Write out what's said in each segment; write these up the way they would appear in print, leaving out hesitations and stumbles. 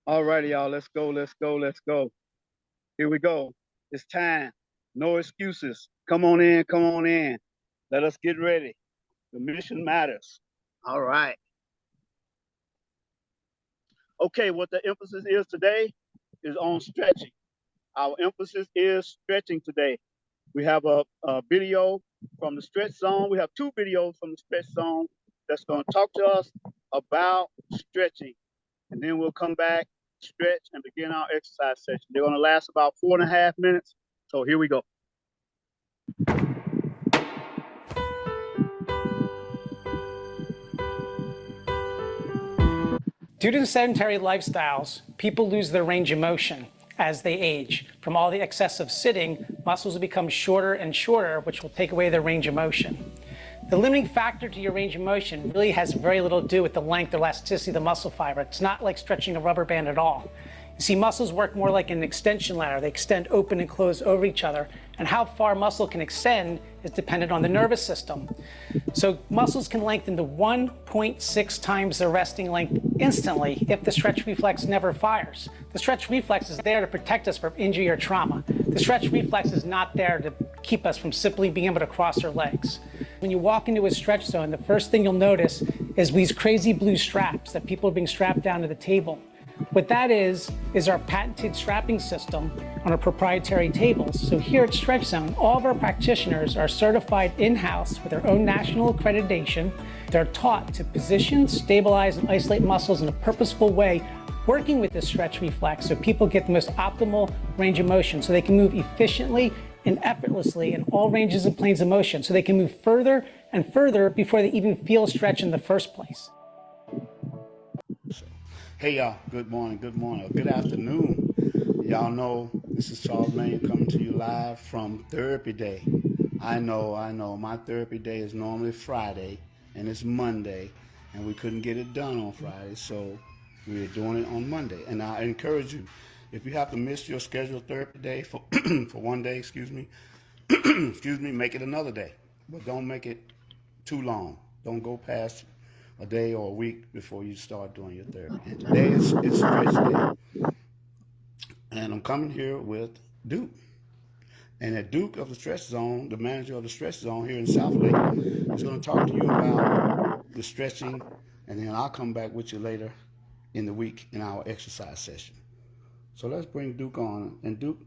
All righty, y'all. Let's go. Let's go. Let's go. Here we go. It's time. No excuses. Come on in. Come on in. Let us get ready. The mission matters. All right. Okay, what the emphasis is today is on stretching. Our emphasis is stretching today. We have a video from the stretch zone. We have two videos from the stretch zone that's going to talk to us about stretching. And then we'll come back, stretch, and begin our exercise session. They're going to last about 4.5 minutes. So here we go. Due to sedentary lifestyles, people lose their range of motion as they age. From all the excessive sitting, muscles will become shorter and shorter, which will take away their range of motion. The limiting factor to your range of motion really has very little to do with the length or elasticity of the muscle fiber. It's not like stretching a rubber band at all. You see, muscles work more like an extension ladder. They extend open and close over each other, and how far muscle can extend is dependent on the nervous system. So muscles can lengthen to 1.6 times their resting length instantly if the stretch reflex never fires. The stretch reflex is there to protect us from injury or trauma. The stretch reflex is not there to keep us from simply being able to cross our legs. When you walk into a stretch zone, the first thing you'll notice is these crazy blue straps that people are being strapped down to the table. What that is our patented strapping system on our proprietary tables. So here at Stretch Zone, all of our practitioners are certified in-house with their own national accreditation. They're taught to position, stabilize, and isolate muscles in a purposeful way, working with the stretch reflex so people get the most optimal range of motion so they can move efficiently and effortlessly in all ranges and planes of motion so they can move further and further before they even feel a stretch in the first place. Hey y'all, good morning, or good afternoon. Y'all know this is Charles Mannion coming to you live from Therapy Day. I know, my therapy day is normally Friday and it's Monday and we couldn't get it done on Friday, so we're doing it on Monday. And I encourage you, if you have to miss your scheduled therapy day for for one day, make it another day. But don't make it too long. Don't go past a day or a week before you start doing your therapy. And today is stretch day. And I'm coming here with Duke. And at Duke of the Stretch Zone, the manager of the Stretch Zone here in South Lake, is going to talk to you about the stretching, and then I'll come back with you later in the week in our exercise session. So let's bring Duke on. And Duke,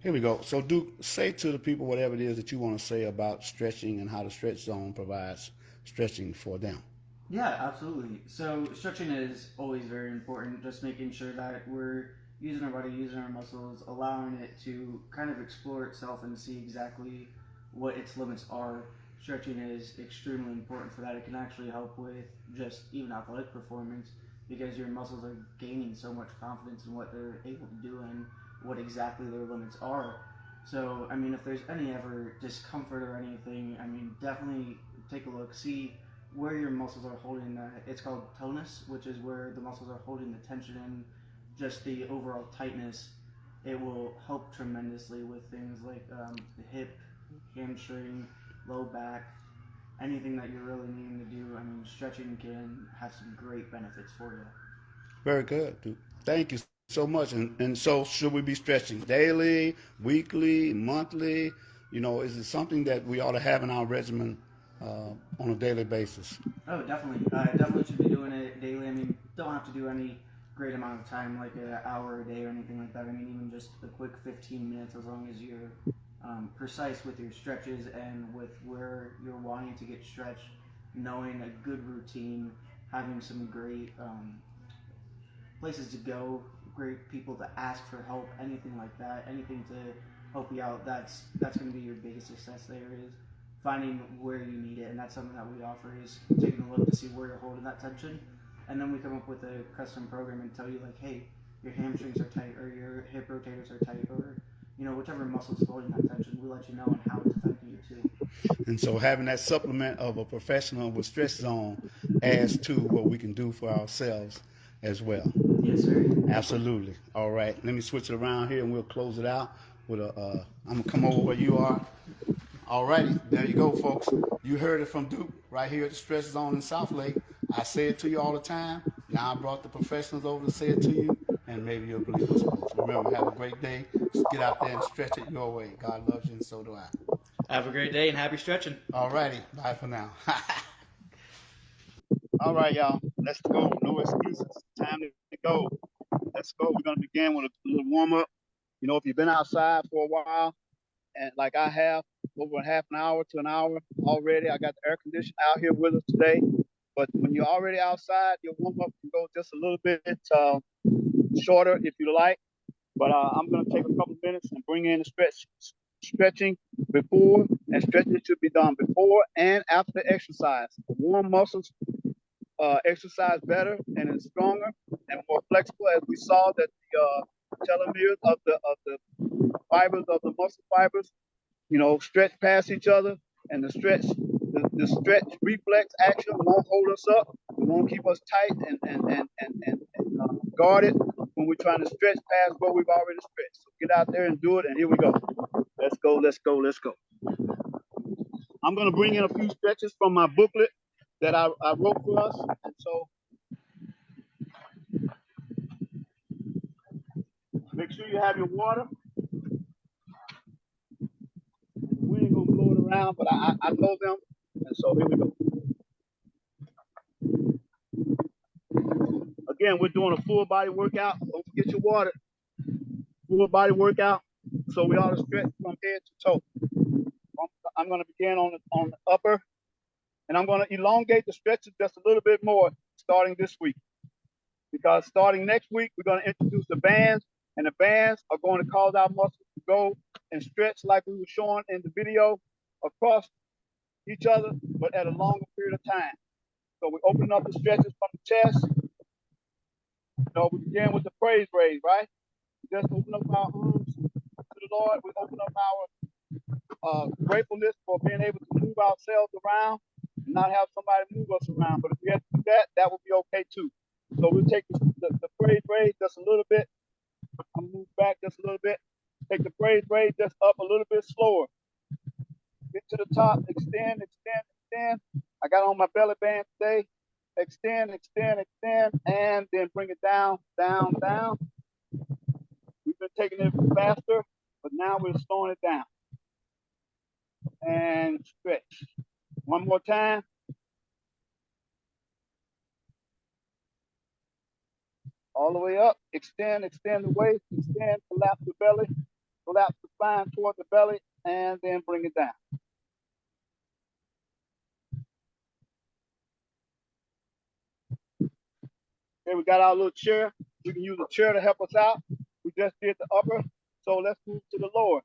here we go. So Duke, say to the people whatever it is that you want to say about stretching and how the Stretch Zone provides stretching for them. Yeah, absolutely. So stretching is always very important, just making sure that we're using our body, using our muscles, allowing it to kind of explore itself and see exactly what its limits are. Stretching is extremely important for that. It can actually help with just even athletic performance because your muscles are gaining so much confidence in what they're able to do and what exactly their limits are. So, I mean, if there's any ever discomfort or anything, I mean, definitely take a look, see where your muscles are holding that. It's called tonus, which is where the muscles are holding the tension and just the overall tightness. It will help tremendously with things like the hip, hamstring, low back, anything that you're really needing to do. I mean, stretching can have some great benefits for you. Very good, Duke. Thank you so much. And so should we be stretching daily, weekly, monthly? You know, is it something that we ought to have in our regimen on a daily basis? Oh, definitely. Definitely should be doing it daily. I mean, don't have to do any great amount of time, like an hour a day or anything like that. I mean, even just a quick 15 minutes, as long as you're precise with your stretches and with where you're wanting to get stretched, knowing a good routine, having some great places to go, great people to ask for help, anything like that, anything to help you out. That's going to be your biggest success. There is finding where you need it, and that's something that we offer is taking a look to see where you're holding that tension, and then we come up with a custom program and tell you like, hey, your hamstrings are tight or your hip rotators are tight or whichever muscle's holding that tension, we let you know and how it's affecting you too. And so having that supplement of a professional with Stretch Zone adds to what we can do for ourselves as well. Yes, sir. Absolutely. All right, let me switch it around here and we'll close it out with a I'm gonna come over where you are. All righty, there you go, folks. You heard it from Duke right here at the Stretch Zone in South Lake. I say it to you all the time. Now I brought the professionals over to say it to you, and maybe you'll believe it's supposed. Remember, have a great day. Get out there and stretch it your way. God loves you, and so do I. Have a great day and happy stretching. Alrighty, bye for now. All right, y'all. Let's go. No excuses. Time to go. Let's go. We're gonna begin with a little warm up. You know, if you've been outside for a while, and like I have, over a half an hour to an hour already, I got the air conditioner out here with us today. But when you're already outside, your warm up can go just a little bit shorter if you like. But I'm gonna take a couple minutes and bring in the stretching before, and stretching should be done before and after the exercise. Warm muscles exercise better and it's stronger and more flexible, as we saw that the telomeres of the fibers of the muscle fibers, you know, stretch past each other, and the stretch reflex action won't hold us up. It won't keep us tight and guarded when we're trying to stretch past what we've already stretched. So get out there and do it, and here we go. Let's go, let's go, let's go. I'm gonna bring in a few stretches from my booklet that I wrote for us. And so make sure you have your water. We ain't gonna blow it around, but I know them. And so here we go. Again, we're doing a full body workout. Don't forget your water. Full body workout. So we ought to stretch from head to toe. I'm gonna begin on the upper, and I'm gonna elongate the stretches just a little bit more starting this week. Because starting next week, we're going to introduce the bands, and the bands are going to cause our muscles to go and stretch like we were showing in the video across each other, but at a longer period of time. So we're opening up the stretches from the chest. You know, we begin with the praise raise, right? We just open up our arms to the Lord. We open up our gratefulness for being able to move ourselves around and not have somebody move us around. But if we have to do that, that would be okay too. So we'll take the praise raise just a little bit. I'll move back just a little bit. Take the praise raise just up a little bit slower. Get to the top, extend, extend, extend. I got on my belly band today. Extend, extend, extend, and then bring it down, down, down. We've been taking it faster, but now we're slowing it down. And stretch. One more time. All the way up, extend, extend the waist, extend, collapse the belly, collapse the spine toward the belly, and then bring it down. Okay, we got our little chair. We can use a chair to help us out. We just did the upper, so let's move to the lower.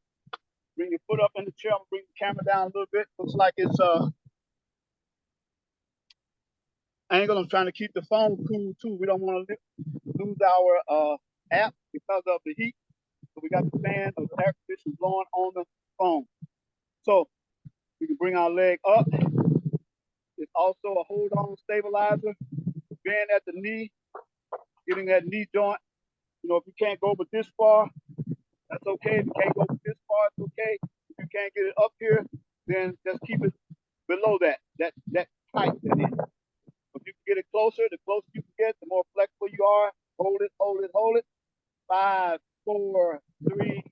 Bring your foot up in the chair. I'm gonna bring the camera down a little bit. Looks like it's angle. I'm trying to keep the phone cool too. We don't want to lose our app because of the heat. So we got the fan of the air conditioner blowing on the phone. So we can bring our leg up. It's also a hold on stabilizer. Being at the knee, getting that knee joint. You know, if you can't go but this far, that's okay. If you can't go but this far, it's okay. If you can't get it up here, then just keep it below that height that is. If you can get it closer, the closer you can get, the more flexible you are. Hold it, hold it, hold it. 5, 4, 3,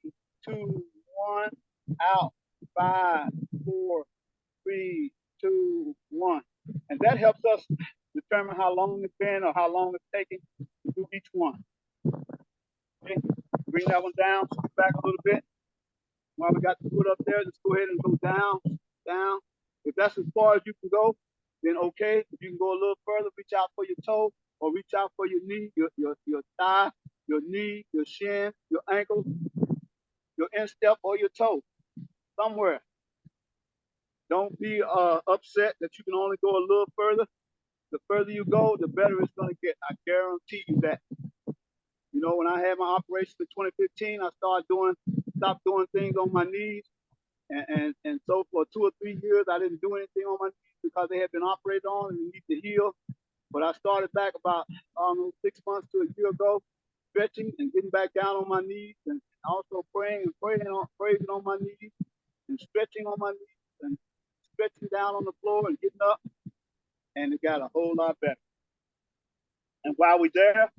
2, 1. Out. 5, 4, 3, 2, 1. And that helps us determine how long it's been or how long it's taking to do each one. Okay. Bring that one down, back a little bit. While we got the foot up there, just go ahead and go down, down. If that's as far as you can go, then okay. If you can go a little further, reach out for your toe or reach out for your knee, your thigh, your knee, your shin, your ankle, your instep or your toe, somewhere. Don't be upset that you can only go a little further. The further you go, the better it's going to get. I guarantee you that. You know, when I had my operation in 2015, I stopped doing things on my knees. And so for 2 or 3 years, I didn't do anything on my knees because they had been operated on and they need to heal. But I started back about 6 months to a year ago, stretching and getting back down on my knees, and also praising on my knees, and stretching on my knees, and stretching down on the floor and getting up, and it got a whole lot better. And while we're there,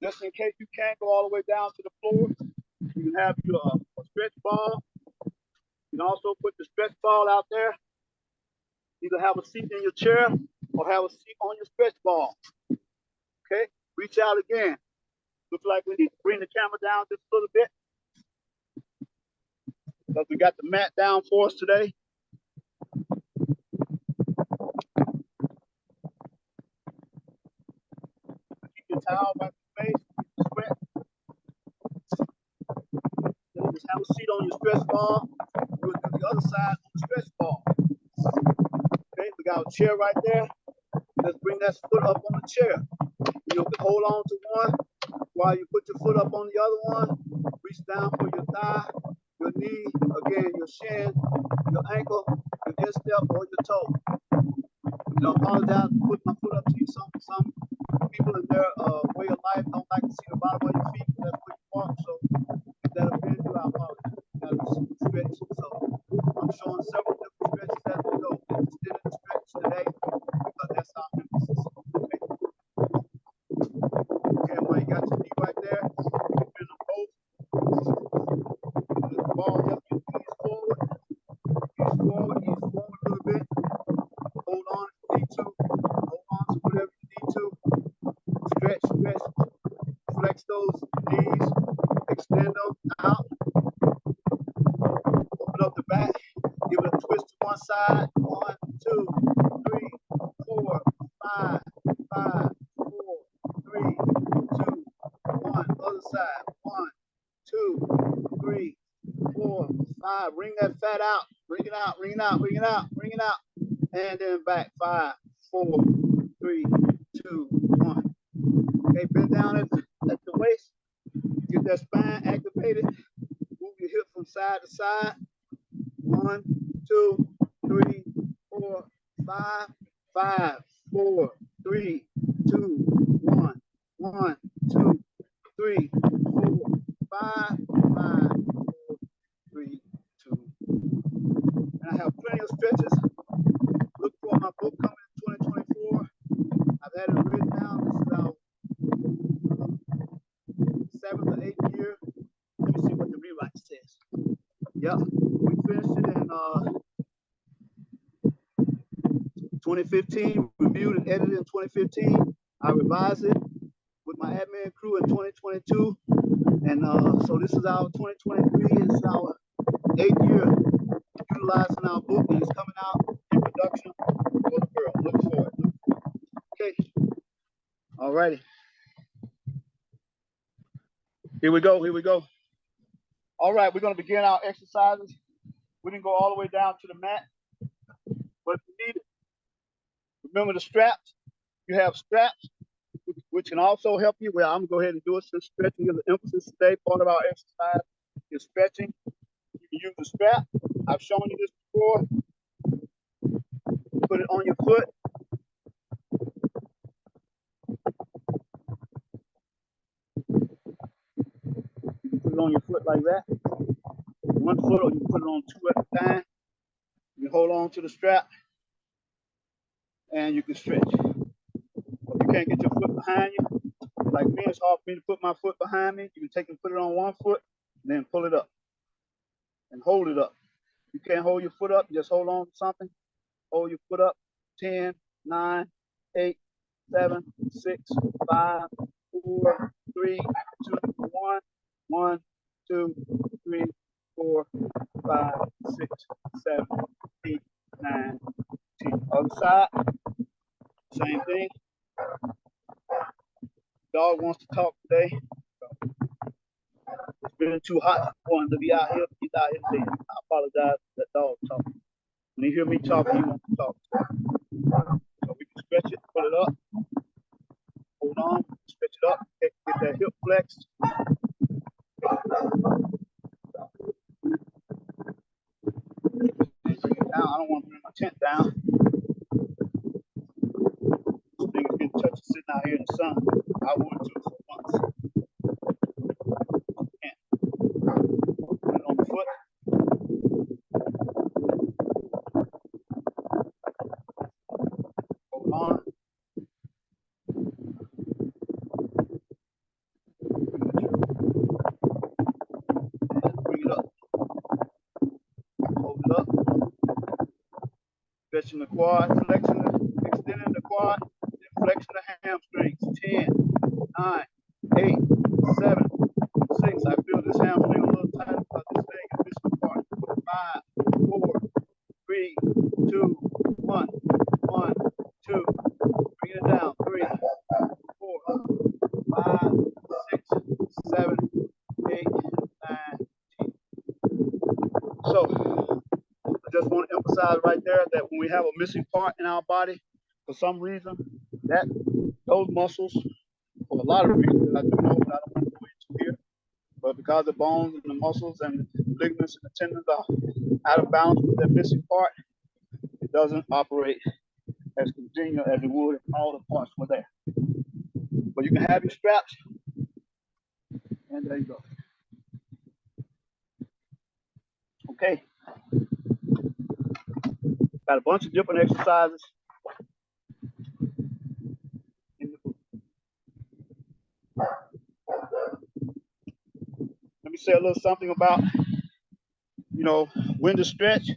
just in case you can't go all the way down to the floor, you can have your a stretch ball. You can also put the stretch ball out there. Either have a seat in your chair or have a seat on your stretch ball. Okay, reach out again. Looks like we need to bring the camera down just a little bit because we got the mat down for us today. Keep your towel by your face, sweat. Then just have a seat on your stretch ball. We'll do the other side on the stretch ball. Okay, we got a chair right there. Let's bring that foot up on the chair. You can hold on to one while you put your foot up on the other one. Reach down for your thigh, your knee, again, your shin, your ankle, your instep, or your toe. Don't apologize for putting my foot up to you. Some people in their way of life don't like to see the bottom of your feet. That's where you walk. So if that offends you, I apologize. That's stretch. So I'm showing several different stretches as we go. Extended the stretch today because that's our emphasis. Okay. Okay, when you got your knee right there, you can bend them both. Lift the ball up, your knees forward. Knees forward a little bit. Hold on if you need to. Hold on to whatever you need to. Stretch, stretch. Flex those knees. Extend them out. Open up the back. Give it a twist to one side. 1, 2, 3, 4, 5, 5, 4, 3, 2, 1. Other side. 1, 2, 3, 4, 5. Bring that fat out. Bring it out. Bring it out. Bring it out. Bring it out. And then back. 5, 4, 3, 2, 1. Okay, bend down at the waist. Get that spine activated. Move your hip from side to side. 1, 2, 3, 4, 5, 5, 4, 3, 2, 1. 1, 2, 3, 4, 5, 5, 4, 3, 2. And I have plenty of stretches. Look for my book coming in 2024. I've had it written down. This is our 7th or 8th year. Let me see what the rewrite says. Yep, we finished it in 2015, reviewed and edited in 2015. I revised it with my admin crew in 2022. And so this is our 2023. It's our 8th year utilizing our book, and it's coming out in production for the world. Look for it. Okay. All righty. Here we go. Here we go. All right, we're going to begin our exercises. We didn't go all the way down to the mat, but if you need it, remember the straps. You have straps, which can also help you. Well, I'm going to go ahead and do it since stretching is the emphasis today. Part of our exercise is stretching. You can use the strap. I've shown you this before. Put it on your foot. You can put it on your foot like that. One foot, or you can put it on 2 at a time. You hold on to the strap and you can stretch. If you can't get your foot behind you, like me, it's hard for me to put my foot behind me. You can take and put it on one foot, and then pull it up and hold it up. You can't hold your foot up, just hold on to something. Hold your foot up. 10, 9, 8, 7, 6, 5, 4, 3, 2, 1. 1, 2, 3, 4, 5, 6, 7, 8, 9, 10. Other side, same thing. Dog wants to talk today. It's been too hot for him to be out here. He's out here today. I apologize for that dog talking. When he hear me talking, he wants to talk. So we can stretch it, pull it up. Hold on, stretch it up, get that hip flexed. Bring it down. I don't want to bring my tent down. This thing is getting touchy sitting out here in the sun. I would too for once. Can't. Put it on the foot. Hold on. Flexion the quad, extending the quad, then flexion the hamstrings. 10, 9, 8, 7, 6. I feel this hamstring a little tight because this leg is missing a part. 5, 4, 3, 2, 1. 1, 2. Bring it down. 3, 4, 5, 6, 7, 8, 9, 10. So I just want to emphasize right there that when we have a missing part in our body, for some reason, that those muscles, for a lot of reasons that I do know, but I don't want to go into here, but because the bones and the muscles and the ligaments and the tendons are out of balance with that missing part, it doesn't operate as congenial as it would if all the parts were there. But you can have your straps, and there you go. Okay. Got a bunch of different exercises in the book. Let me say a little something about, when to stretch.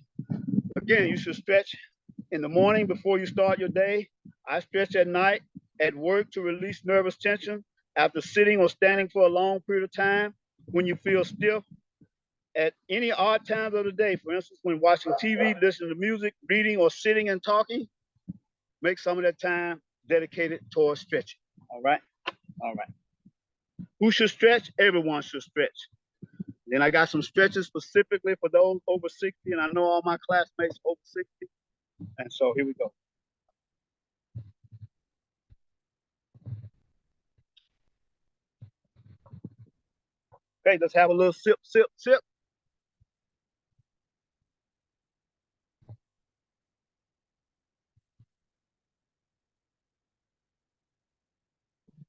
Again, you should stretch in the morning before you start your day. I stretch at night at work to release nervous tension after sitting or standing for a long period of time. When you feel stiff at any odd times of the day, for instance, when watching TV, listening to music, reading, or sitting and talking, make some of that time dedicated towards stretching. All right. All right. Who should stretch? Everyone should stretch. Then I got some stretches specifically for those over 60, and I know all my classmates over 60. And so here we go. Okay, let's have a little sip, sip, sip.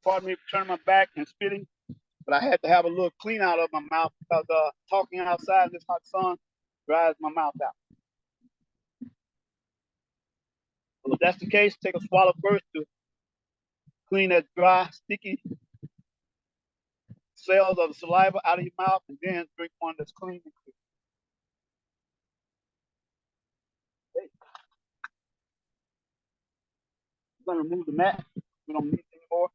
Pardon me for turning my back and spitting, but I had to have a little clean out of my mouth because talking outside in this hot sun dries my mouth out. Well, if that's the case, take a swallow first to clean that dry, sticky cells of the saliva out of your mouth, and then drink one that's clean and clear. Okay. I'm going to remove the mat. We don't need it anymore.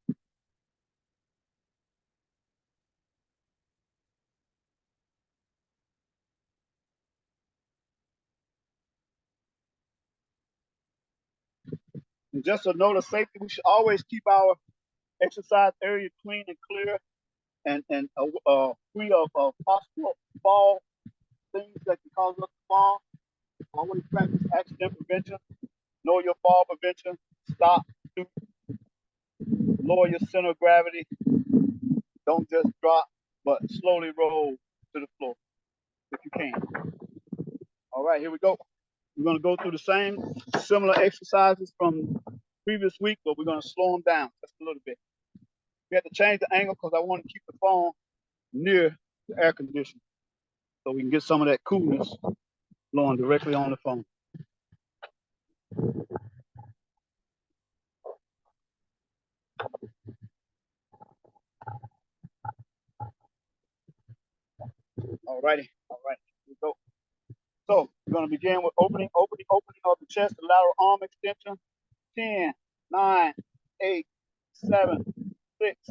And just a note of safety, we should always keep our exercise area clean and clear and free of possible fall things that can cause us to fall. Always practice accident prevention, know your fall prevention, stop, stoop, lower your center of gravity. Don't just drop, but slowly roll to the floor if you can. All right, here we go. We're going to go through the same similar exercises from previous week, but we're going to slow them down just a little bit. We have to change the angle because I want to keep the phone near the air conditioner so we can get some of that coolness blowing directly on the phone. All righty, all right, here we go. So we're going to begin with opening of the chest, the lateral arm extension. 10, 9, 8, 7, 6,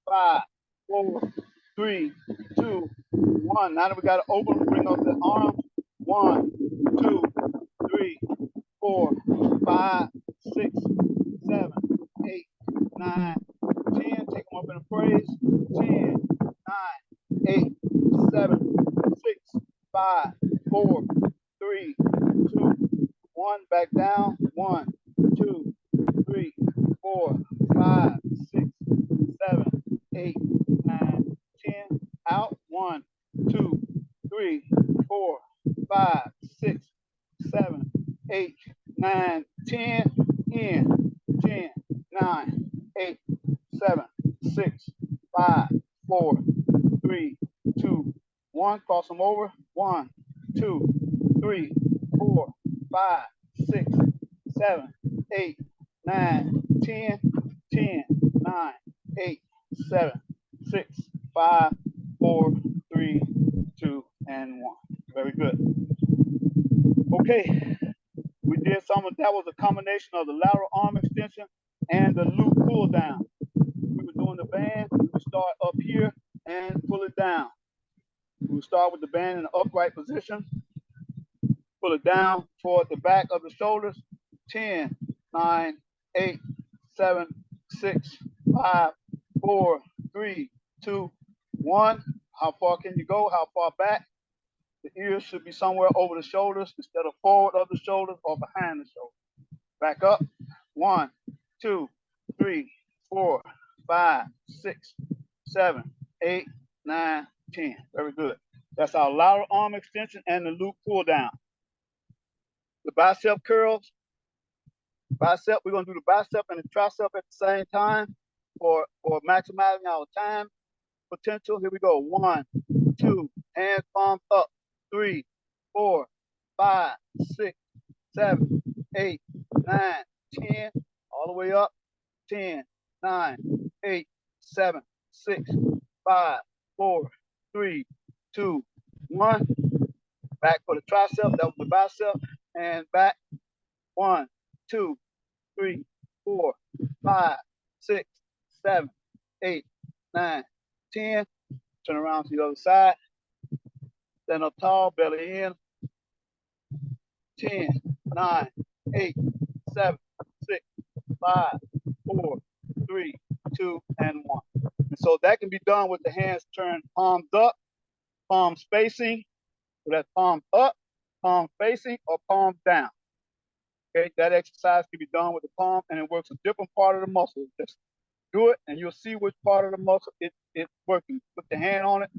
5, 4, 3, 2, 1. Now that we got to open, bring up the arms. 1, 2, 3, 4, 5, 6, 7, 8, 9, 10. Take them up in a praise. 10, 9, 8, 7, 6, 5, 4, 3, 2, 1. Back down. 1, 2, 3, 4, 5, 6, 7, 8, 9, 10. Out. 1, 2, 3, 4, 5, 6, 7, 8, 9, 10. In. 10, 9, 8, 7, 6, 5, 4, 3, 2, 1. Cross them over. 1, 2, 3, 4, 5, 6, 7, 8, 9, 10, 10, 9, 8, 7, 6, 5, 4, 3, 2, and 1. Very good. Okay, we did that was a combination of the lateral arm extension and the loop pull down. We were doing the band, we would start up here and pull it down. We would start with the band in the upright position, pull it down toward the back of the shoulders. 10, 9, 8, 7, 6, 5, 4, 3, 2, 1. How far can you go? How far back? The ears should be somewhere over the shoulders instead of forward of the shoulders or behind the shoulders. Back up. 1, 2, 3, 4, 5, 6, 7, 8, 9, 10. Very good. That's our lateral arm extension and the loop pull down. The bicep curls. Bicep, we're going to do the bicep and the tricep at the same time for maximizing our time potential. Here we go. 1, 2, hands palms up. 3, 4, 5, 6, 7, 8, 9, 10. All the way up. 10, 9, 8, 7, 6, 5, 4, 3, 2, 1. Back for the tricep. That was the bicep. And back. 1, 2, 3, 4, 5, 6, 7, 8, 9, 10. Turn around to the other side. Stand up tall, belly in. 10, 9, 8, 7, 6, 5, 4, 3, 2, and 1. And so that can be done with the hands turned palms up, palms facing. So that's palms up, palms facing, or palms down. Okay, that exercise can be done with the palm, and it works a different part of the muscle. Just do it, and you'll see which part of the muscle it's working. Put the hand on it,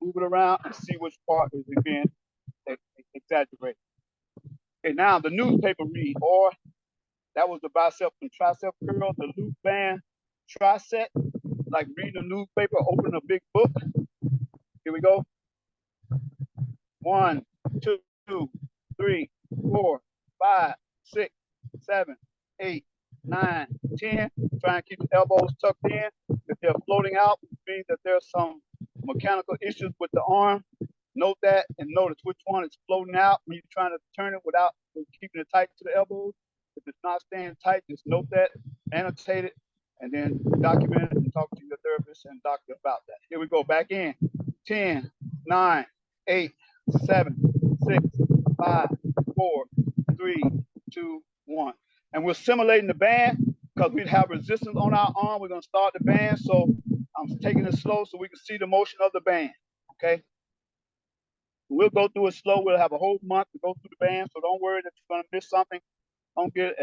move it around, and see which part is being exaggerated. Okay, now the newspaper read, or that was the bicep and tricep curl, the loop band tricep, like reading a newspaper, opening a big book. Here we go. 1, 2, 3, 4, 5, 6, 7, 8, 9, 10. Try and keep the elbows tucked in. If they're floating out, it means that there's some mechanical issues with the arm. Note that and notice which one is floating out when you're trying to turn it without keeping it tight to the elbows. If it's not staying tight, just note that, annotate it, and then document it and talk to your therapist and doctor about that. Here we go, back in. 10, 9, 8, 7, 6, 5, 4, 3, 2, 1. And we're simulating the band because we have resistance on our arm. We're going to start the band. So I'm taking it slow so we can see the motion of the band. Okay. We'll go through it slow. We'll have a whole month to go through the band. So don't worry that you're going to miss something. Don't get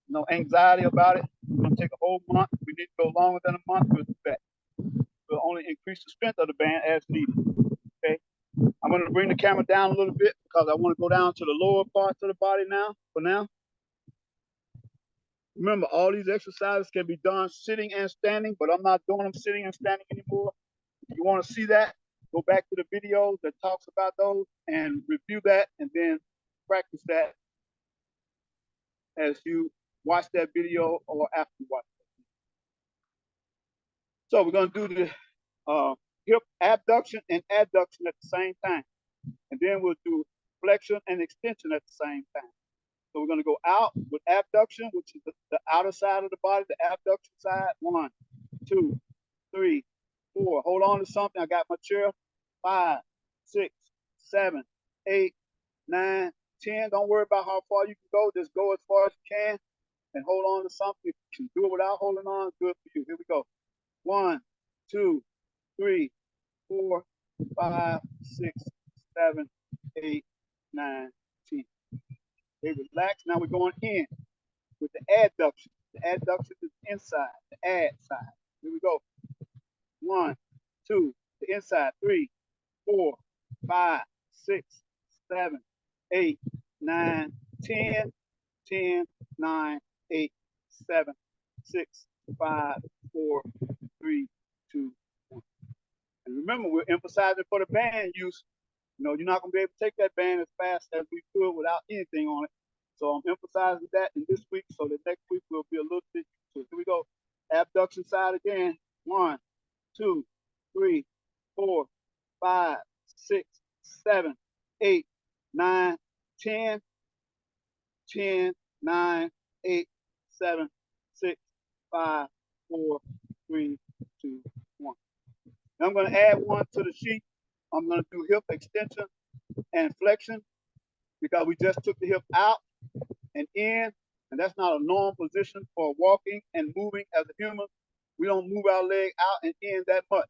no anxiety about it. It's going to take a whole month. We need to go longer than a month. We'll do that. We'll only increase the strength of the band as needed. Okay. I'm going to bring the camera down a little bit because I want to go down to the lower parts of the body now, for now. Remember, all these exercises can be done sitting and standing, but I'm not doing them sitting and standing anymore. If you want to see that, go back to the videos that talks about those and review that and then practice that as you watch that video or after you watch it. So we're going to do the hip abduction and adduction at the same time. And then we'll do flexion and extension at the same time. So we're going to go out with abduction, which is the outer side of the body, the abduction side. 1, 2, 3, 4. Hold on to something. I got my chair. 5, 6, 7, 8, 9, 10. Don't worry about how far you can go. Just go as far as you can and hold on to something. If you can do it without holding on, good for you. Here we go. 1, 2, 3, 4, 5, 6, 7, 8, 9, 10. Okay, relax. Now we're going in with the adduction. The adduction is inside, the ad side. Here we go. 1, 2, the inside. 3, 4, 5, 6, 7, 8, 9, 10, 10, 9, 8, 7, 6, 5, 4, 3, 2, 1. And remember, we're emphasizing for the band use. You know, you're not going to be able to take that band as fast as we could without anything on it. So I'm emphasizing that in this week so that next week will be a little bit. So here we go. Abduction side again. 1, 2, 3, 4, 5, 6, 7, 8, 9, 10. 10, 9, 8, 7, 6, 5, 4, 3, 2, 1. Now I'm going to add one to the sheet. I'm going to do hip extension and flexion because we just took the hip out and in, and that's not a normal position for walking and moving as a human. We don't move our leg out and in that much.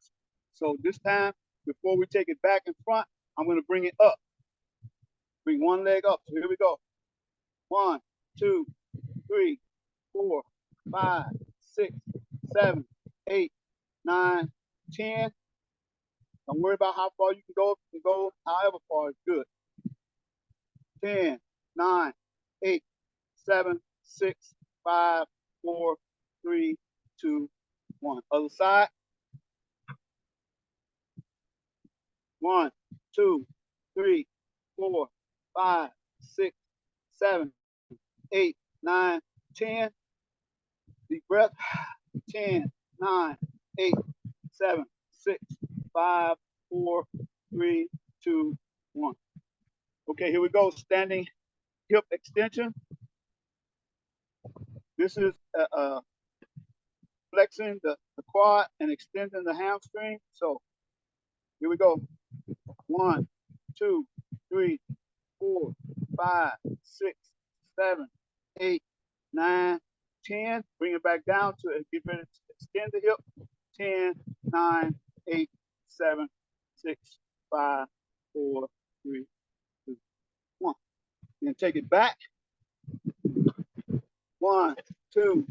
So this time, before we take it back and front, I'm going to bring it up. Bring one leg up. So here we go. 1, 2, 3, 4, 5, 6, 7, 8, 9, 10. Don't worry about how far you can go. You can go however far is good. 10, 9, 8, 7, 6, 5, 4, 3, 2, 1. Other side. 1, 2, 3, 4, 5, 6, 7, 8, 9, 10. Deep breath. 10, 9, 8, 7, 6, 5, 4, 3, 2, 1. Okay, here we go. Standing hip extension. This is flexing the quad and extending the hamstring. So here we go. 1, 2, 3, 4, 5, 6, 7, 8, 9, 10. Bring it back down to it. Get ready to extend the hip. 10, 9, 8, 7, 6, 5, 4, 3, 2, 1. Then take it back. 1, 2,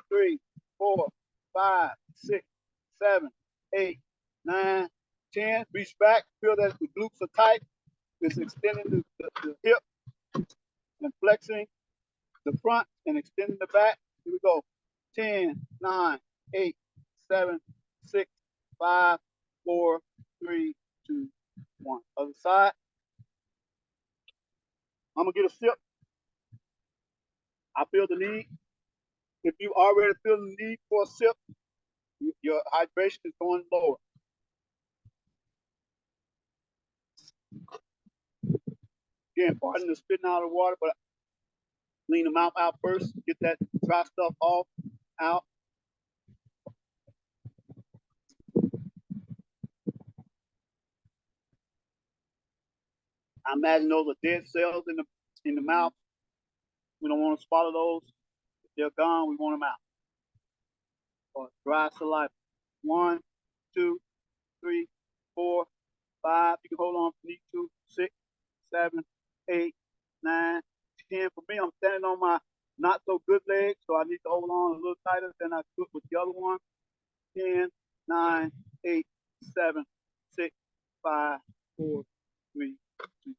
3, 4, 5, 6, 7, 8, 9, 10. Reach back. Feel that the glutes are tight. It's extending the hip and flexing the front and extending the back. Here we go. 10, 9, 8, 7, 6, 5, 4, 3, 2, 1. Other side. I'm going to get a sip. I feel the need. If you already feel the need for a sip, your hydration is going lower. Again, pardon the spitting out of the water, but clean the mouth out first. Get that dry stuff off, out. I imagine those are dead cells in the mouth. We don't want to swallow those. If they're gone, we want them out. Or dry saliva. 1, 2, 3, 4, 5. You can hold on if you need to. 6, 7, 8, 9, 10. For me, I'm standing on my not so good leg, so I need to hold on a little tighter than I could with the other one. 10, 9, 8, 7, 6, 5, 4, 3, 2.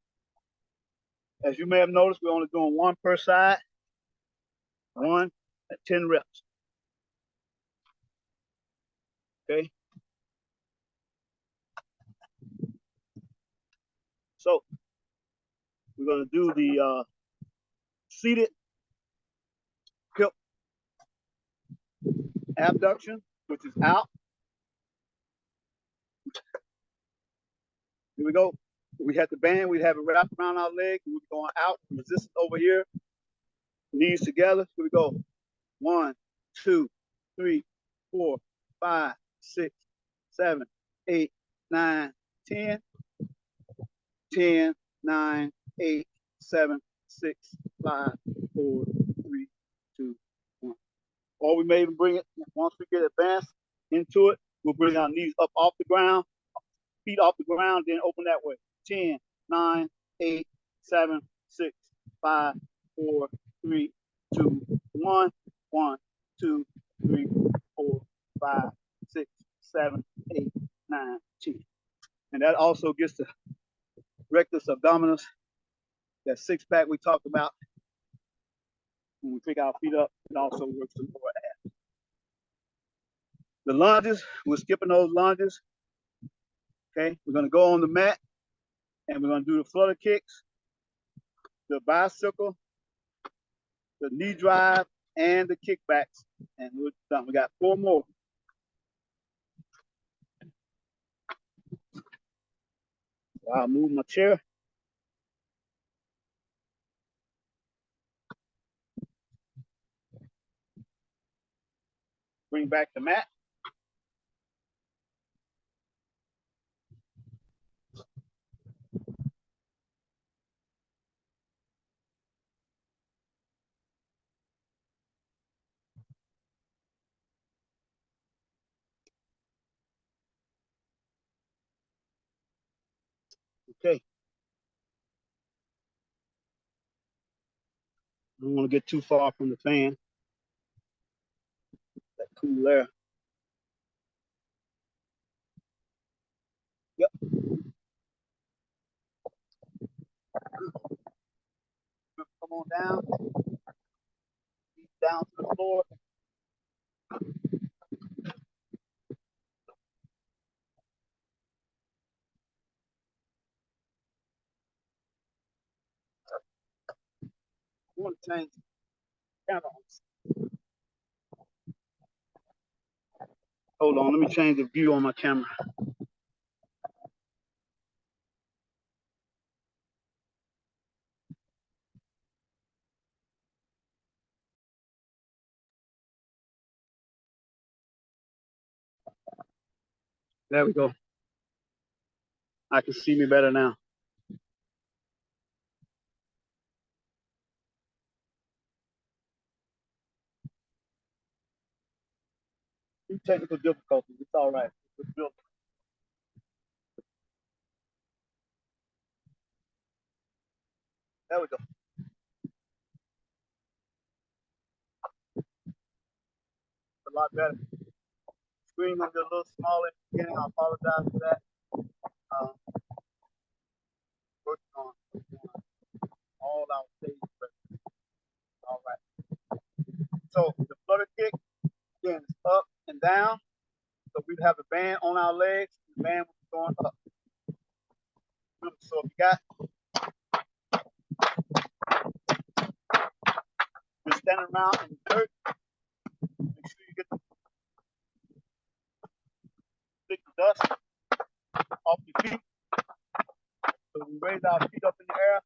As you may have noticed, we're only doing one per side. 1 at 10 reps. Okay. So we're going to do the seated hip abduction, which is out. Here we go. We had the band, we'd have it wrapped around our leg, we're going out, resistance over here, knees together. Here we go. 1, 2, 3, 4, 5, 6, 7, 8, 9, 10. 10, 9, 8, 7, 6, 5, 4, 3, 2, 1. Or we may even bring it, once we get advanced into it, we'll bring our knees up off the ground, feet off the ground, then open that way. 10, 9, 8, 7, 6, 5, 4, 3, 2, 1. 1, 2, 3, 4, 5, 6, 7, 8, 9, 10. And that also gets the rectus abdominis, that six pack we talked about. When we pick our feet up, it also works the lower half. The lunges, we're skipping those lunges. Okay, we're going to go on the mat and we're going to do the flutter kicks, the bicycle, the knee drive, and the kickbacks. And we're done. We got 4 more. So I'll move my chair. Bring back the mat. Okay. I don't want to get too far from the fan. That cool air. Yep. Come on down. Down to the floor. I want to change the camera. Hold on, let me change the view on my camera. There we go. I can see me better now. Few technical difficulties. It's all right. It's built. There we go. It's a lot better. Screen gonna be a little smaller at the beginning. I apologize for that. Working on all our stage presence. All right. So the flutter kick again is up and down. So we'd have the band on our legs. The band was going up. So if you got, you're standing around in the dirt, make sure you get the stick the dust off your feet. So we raise our feet up in the air.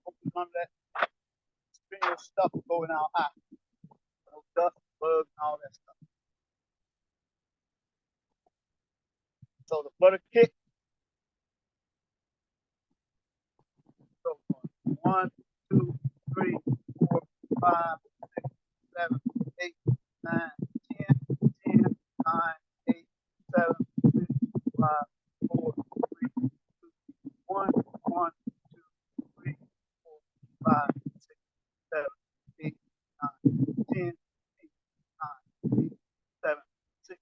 Hopefully none of that spinning stuff will go in our eye. No dust, bugs, and all that stuff. So the flutter kick. So 1, 2, 3, 4, 5, 6, 7, 8, 9, 10, 10, 9, 8, 7, 6, 5, 4, 3, 2, 1, 1, 2, 3, 4, 5, 6, 7, 8, 9, 10, 8, 9, 8, 7, 6,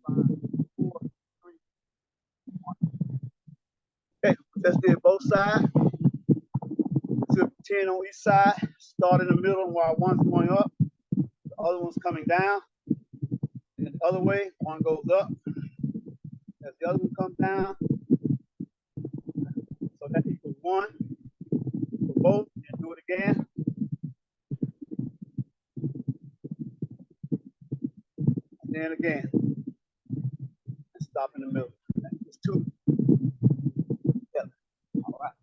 5, 4, 3, 1. Okay, just did both sides. 10 on each side. Start in the middle while one's going up, the other one's coming down. And the other way, one goes up as the other one comes down. So that equals 1 for both. And do it again. And then again. And stop in the middle. It's 2 together. All right.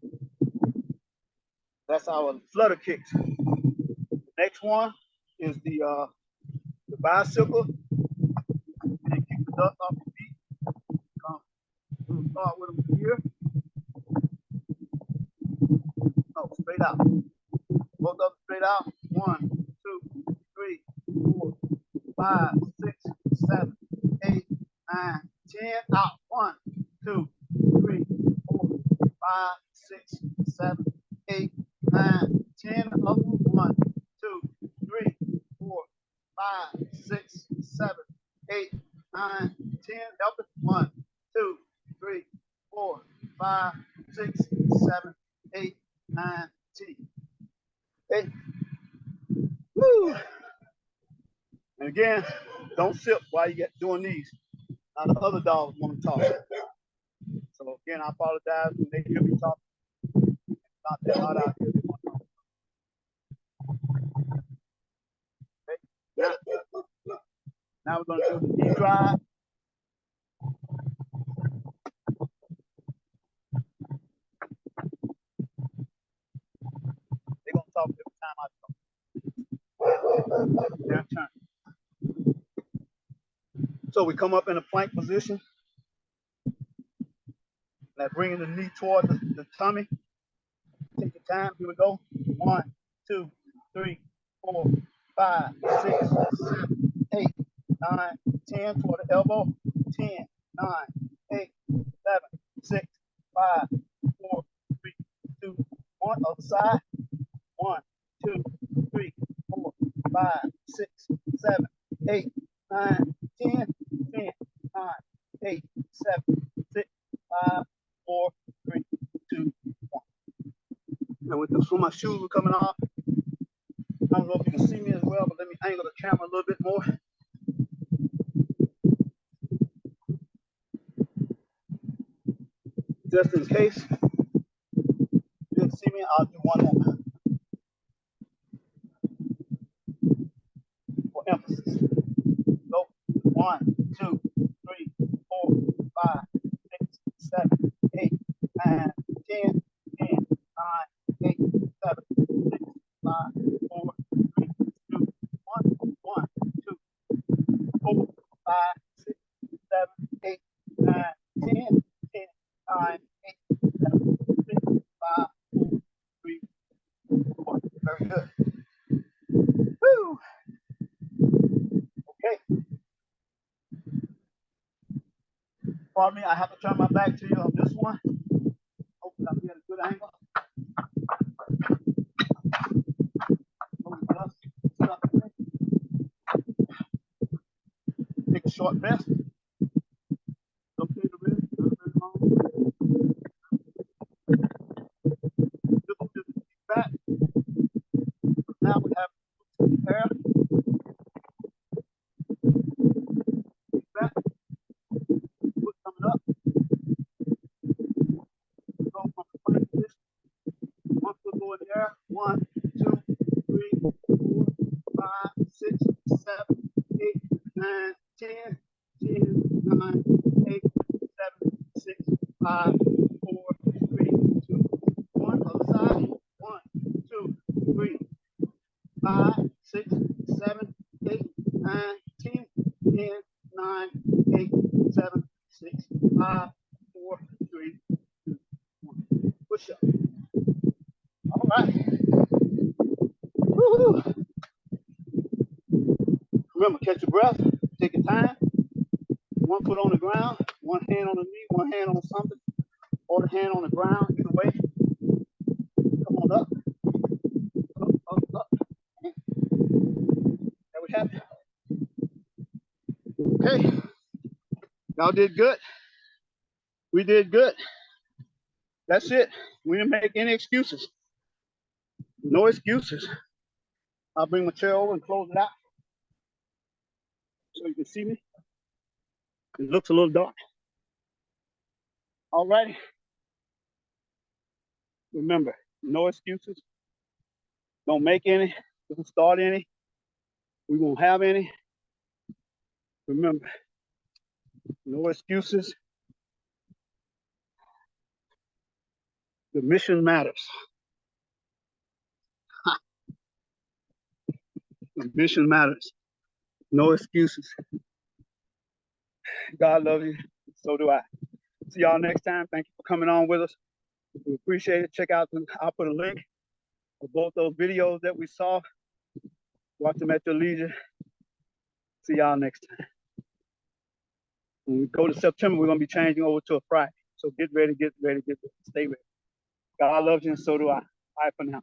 That's our flutter kicks. The next one is the bicycle. And kick the dust off your feet. We'll start with them here. No, straight out. Both of them straight out. 1, 2, 3, 4, 5, 6, 7, 8, 9, 10. Out. 1, 2, 3, 4, 5, 6, 7, 8, 9, 10. Up. 1, 2, 3, 4, 5, 6, 7, 8, 9, 10. Help it. 1, 2, 3, 4, 5, 6, 7, 8, 9, 10. Okay. Woo. And again, don't sip while you get doing these. Now the other dogs want to talk. So again, I apologize when they hear me talk. It's not that loud out here. They want to talk. Okay. Now we're going to do the knee drive. They're going to talk every time I talk. Their turn. So we come up in a plank position. Now bringing the knee toward the tummy. Take your time. Here we go. 1, 2, 3, 4, 5, 6, 7, 8, 9, 10 toward the elbow. 10, 9, 8, 7, 6, 5, 4, 3, 2, 1. Other side. 1, 2, 3, 4, 5, 6, 7, 8, 9, 10, 10, 9, 8, 7, 6, 5, 4, 3, 2, 1. Now with this, my shoes are coming off. I don't know if you can see me as well, but let me angle the camera a little bit more. Just in case you didn't see me, I'll do one more for emphasis. Go 1, 2, 3, 4, 5, 6, 7, 8, 9, 10, 10, 9, 8, 7, 6, 5, 4, 3, 2, 1, 1, 2, 4, 5, 6, 7, 8, 9, 10, 10, 9, 8, 7, 6, 5, 4, 3, 1. Very good. Woo! Okay. Pardon me, I have to turn my back to you on this one. Hopefully I'll be at a good angle. Take a short rest. Okay, the rest. Just back. Now we have air. Back. Foot coming up. Go from the plank position. One foot go in the air. 1, 2, 3, 4, 5, 6, 7, 8, 9, 10, 10, 9, 8, 7, 6, 5, 4, 3, 2, 1. Other side. 1, 2, 3, 5, 6, 7, 8, 9, 10, 10, 9, 8, 7, 6, 5, 4, 3, 2, 1. Push up. All right. Woo-hoo. Remember, catch your breath, take your time. One foot on the ground, one hand on the knee, one hand on something, or the hand on the ground, either way. Come on up. Up, up, up. There we have it. Okay. Y'all did good. We did good. That's it. We didn't make any excuses. No excuses. I'll bring my chair over and close it out so you can see me. It looks a little dark. All righty. Remember, no excuses. Don't make any. Don't start any. We won't have any. Remember, no excuses. The mission matters. The mission matters. No excuses. God loves you. So do I. See y'all next time. Thank you for coming on with us. We appreciate it. Check out I'll put a link of both those videos that we saw. Watch them at your leisure. See y'all next time. When we go to September, we're going to be changing over to a Friday. So get ready, get ready, get ready. Stay ready. God loves you and so do I. Bye for now.